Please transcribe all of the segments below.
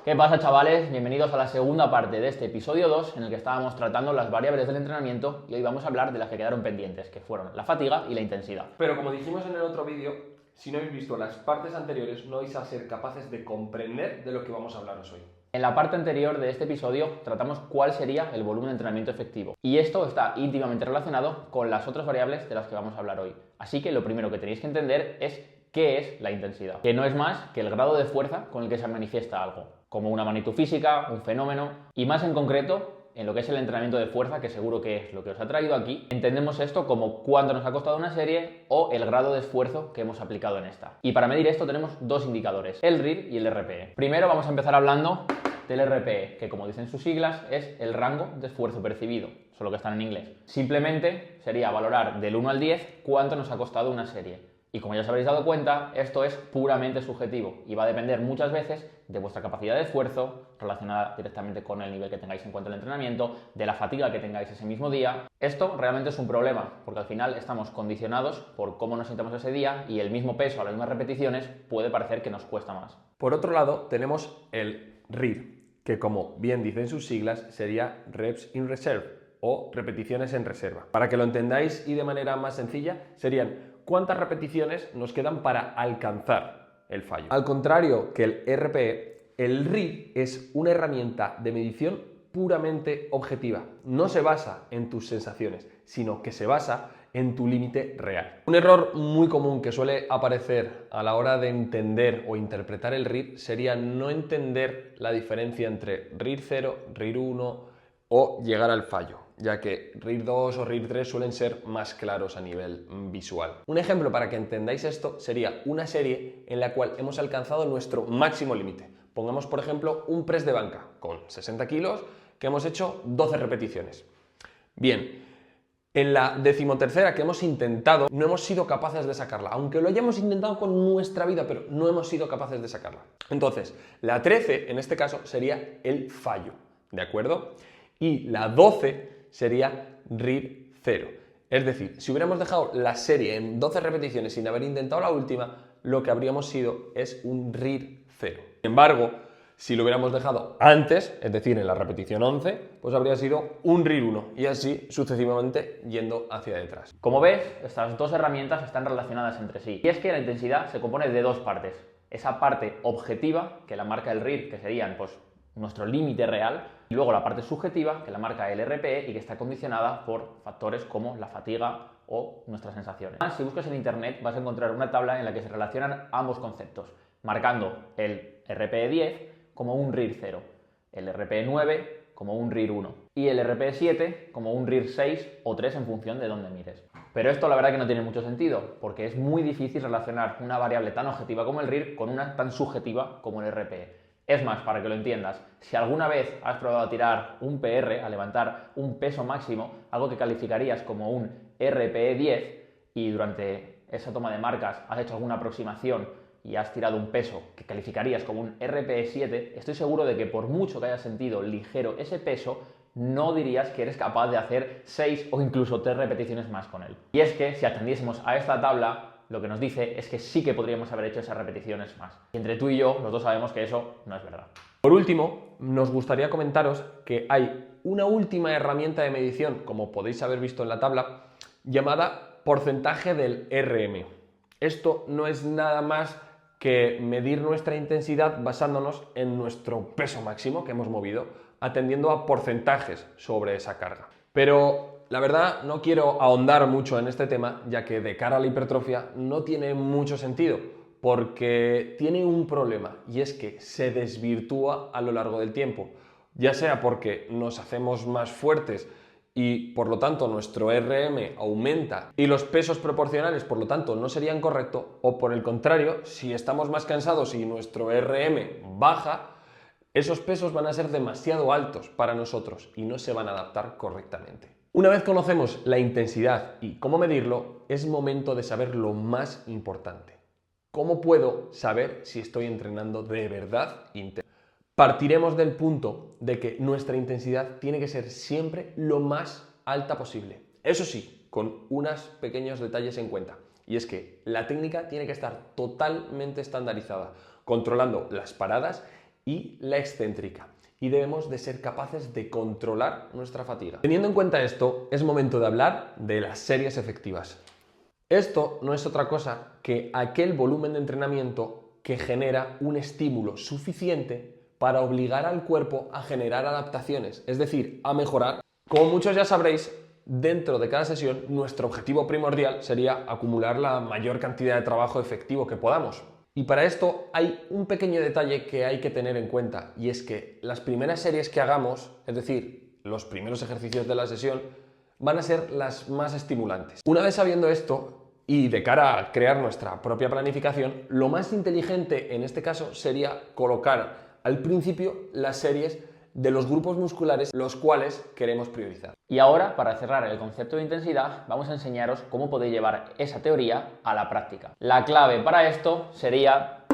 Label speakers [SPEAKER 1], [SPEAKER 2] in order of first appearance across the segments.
[SPEAKER 1] ¿Qué pasa, chavales? Bienvenidos a la segunda parte de este episodio 2 en el que estábamos tratando las variables del entrenamiento y hoy vamos a hablar de las que quedaron pendientes, que fueron la fatiga y la intensidad.
[SPEAKER 2] Pero como dijimos en el otro vídeo, si no habéis visto las partes anteriores no vais a ser capaces de comprender de lo que vamos a hablaros hoy.
[SPEAKER 1] En la parte anterior de este episodio tratamos cuál sería el volumen de entrenamiento efectivo y esto está íntimamente relacionado con las otras variables de las que vamos a hablar hoy. Así que lo primero que tenéis que entender es qué es la intensidad, que no es más que el grado de fuerza con el que se manifiesta algo, como una magnitud física, un fenómeno, y más en concreto, en lo que es el entrenamiento de fuerza, que seguro que es lo que os ha traído aquí, entendemos esto como cuánto nos ha costado una serie o el grado de esfuerzo que hemos aplicado en esta. Y para medir esto tenemos dos indicadores, el RIR y el RPE. Primero vamos a empezar hablando del RPE, que como dicen sus siglas es el rango de esfuerzo percibido, solo que están en inglés. Simplemente sería valorar del 1 al 10 cuánto nos ha costado una serie. Y como ya os habréis dado cuenta, esto es puramente subjetivo y va a depender muchas veces de vuestra capacidad de esfuerzo, relacionada directamente con el nivel que tengáis en cuanto al entrenamiento, de la fatiga que tengáis ese mismo día. Esto realmente es un problema, porque al final estamos condicionados por cómo nos sintamos ese día y el mismo peso a las mismas repeticiones puede parecer que nos cuesta más.
[SPEAKER 2] Por otro lado, tenemos el RIR, que como bien dicen sus siglas, sería Reps in Reserve o repeticiones en reserva. Para que lo entendáis y de manera más sencilla, serían cuántas repeticiones nos quedan para alcanzar el fallo. Al contrario que el RPE, el RIR es una herramienta de medición puramente objetiva. No se basa en tus sensaciones, sino que se basa en tu límite real. Un error muy común que suele aparecer a la hora de entender o interpretar el RIR sería no entender la diferencia entre RIR 0, RIR 1 o llegar al fallo, ya que RIR 2 o RIR 3 suelen ser más claros a nivel visual. Un ejemplo para que entendáis esto sería una serie en la cual hemos alcanzado nuestro máximo límite. Pongamos, por ejemplo, un press de banca con 60 kilos que hemos hecho 12 repeticiones. Bien, en la 13ª que hemos intentado, no hemos sido capaces de sacarla, aunque lo hayamos intentado con nuestra vida, pero no hemos sido capaces de sacarla. Entonces, la 13, en este caso, sería el fallo, ¿de acuerdo? Y la 12 sería RIR 0. Es decir, si hubiéramos dejado la serie en 12 repeticiones sin haber intentado la última, lo que habríamos sido es un RIR 0. Sin embargo, si lo hubiéramos dejado antes, es decir, en la repetición 11, pues habría sido un RIR 1 y así sucesivamente yendo hacia detrás.
[SPEAKER 1] Como ves, estas dos herramientas están relacionadas entre sí. Y es que la intensidad se compone de dos partes. Esa parte objetiva, que la marca el RIR, que serían pues nuestro límite real, y luego la parte subjetiva, que la marca el RPE y que está condicionada por factores como la fatiga o nuestras sensaciones. Si buscas en internet vas a encontrar una tabla en la que se relacionan ambos conceptos, marcando el RPE 10 como un RIR 0, el RPE 9 como un RIR 1 y el RPE 7 como un RIR 6 o 3 en función de dónde mires. Pero esto la verdad que no tiene mucho sentido, porque es muy difícil relacionar una variable tan objetiva como el RIR con una tan subjetiva como el RPE. Es más, para que lo entiendas, si alguna vez has probado a tirar un PR, a levantar un peso máximo, algo que calificarías como un RPE 10, y durante esa toma de marcas has hecho alguna aproximación y has tirado un peso que calificarías como un RPE 7, estoy seguro de que por mucho que hayas sentido ligero ese peso, no dirías que eres capaz de hacer 6 o incluso 3 repeticiones más con él. Y es que si atendiésemos a esta tabla, lo que nos dice es que sí que podríamos haber hecho esas repeticiones más. Y entre tú y yo, los dos sabemos que eso no es verdad.
[SPEAKER 2] Por último, nos gustaría comentaros que hay una última herramienta de medición, como podéis haber visto en la tabla, llamada porcentaje del RM. Esto no es nada más que medir nuestra intensidad basándonos en nuestro peso máximo que hemos movido, atendiendo a porcentajes sobre esa carga. Pero la verdad no quiero ahondar mucho en este tema, ya que de cara a la hipertrofia no tiene mucho sentido, porque tiene un problema y es que se desvirtúa a lo largo del tiempo, ya sea porque nos hacemos más fuertes y por lo tanto nuestro RM aumenta y los pesos proporcionales por lo tanto no serían correctos, o por el contrario, si estamos más cansados y nuestro RM baja, esos pesos van a ser demasiado altos para nosotros y no se van a adaptar correctamente. Una vez conocemos la intensidad y cómo medirlo, es momento de saber lo más importante. ¿Cómo puedo saber si estoy entrenando de verdad intenso? Partiremos del punto de que nuestra intensidad tiene que ser siempre lo más alta posible. Eso sí, con unos pequeños detalles en cuenta. Y es que la técnica tiene que estar totalmente estandarizada, controlando las paradas y la excéntrica. Y debemos de ser capaces de controlar nuestra fatiga. Teniendo en cuenta esto, es momento de hablar de las series efectivas. Esto no es otra cosa que aquel volumen de entrenamiento que genera un estímulo suficiente para obligar al cuerpo a generar adaptaciones, es decir, a mejorar. Como muchos ya sabréis, dentro de cada sesión nuestro objetivo primordial sería acumular la mayor cantidad de trabajo efectivo que podamos. Y para esto hay un pequeño detalle que hay que tener en cuenta, y es que las primeras series que hagamos, es decir, los primeros ejercicios de la sesión, van a ser las más estimulantes. Una vez sabiendo esto, y de cara a crear nuestra propia planificación, lo más inteligente en este caso sería colocar al principio las series de los grupos musculares los cuales queremos priorizar.
[SPEAKER 1] Y ahora, para cerrar el concepto de intensidad, vamos a enseñaros cómo podéis llevar esa teoría a la práctica. La clave para esto sería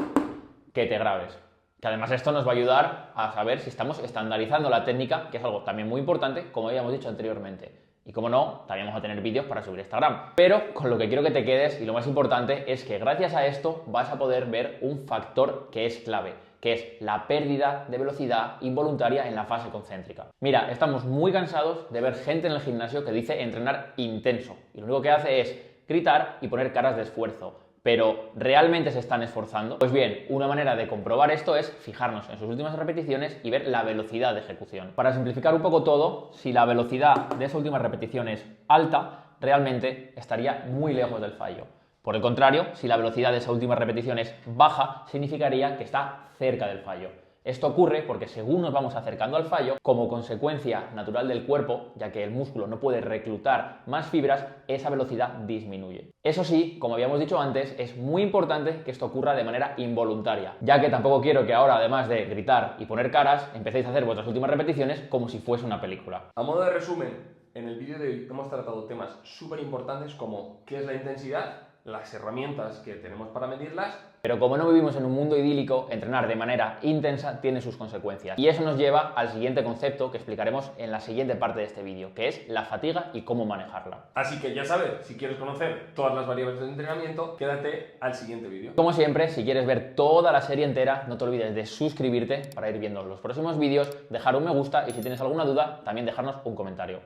[SPEAKER 1] que te grabes. Que además esto nos va a ayudar a saber si estamos estandarizando la técnica, que es algo también muy importante, como habíamos dicho anteriormente. Y como no, también vamos a tener vídeos para subir a Instagram. Pero con lo que quiero que te quedes, y lo más importante, es que gracias a esto vas a poder ver un factor que es clave, que es la pérdida de velocidad involuntaria en la fase concéntrica. Mira, estamos muy cansados de ver gente en el gimnasio que dice entrenar intenso, y lo único que hace es gritar y poner caras de esfuerzo. ¿Pero realmente se están esforzando? Pues bien, una manera de comprobar esto es fijarnos en sus últimas repeticiones y ver la velocidad de ejecución. Para simplificar un poco todo, si la velocidad de esa última repetición es alta, realmente estaría muy lejos del fallo. Por el contrario, si la velocidad de esa última repetición es baja, significaría que está cerca del fallo. Esto ocurre porque según nos vamos acercando al fallo, como consecuencia natural del cuerpo, ya que el músculo no puede reclutar más fibras, esa velocidad disminuye. Eso sí, como habíamos dicho antes, es muy importante que esto ocurra de manera involuntaria, ya que tampoco quiero que ahora, además de gritar y poner caras, empecéis a hacer vuestras últimas repeticiones como si fuese una película.
[SPEAKER 2] A modo de resumen, en el vídeo de hoy hemos tratado temas súper importantes como qué es la intensidad, las herramientas que tenemos para medirlas.
[SPEAKER 1] Pero como no vivimos en un mundo idílico, entrenar de manera intensa tiene sus consecuencias. Y eso nos lleva al siguiente concepto que explicaremos en la siguiente parte de este vídeo, que es la fatiga y cómo manejarla.
[SPEAKER 2] Así que ya sabes, si quieres conocer todas las variables del entrenamiento, quédate al siguiente vídeo.
[SPEAKER 1] Como siempre, si quieres ver toda la serie entera, no te olvides de suscribirte para ir viendo los próximos vídeos, dejar un me gusta y si tienes alguna duda, también dejarnos un comentario.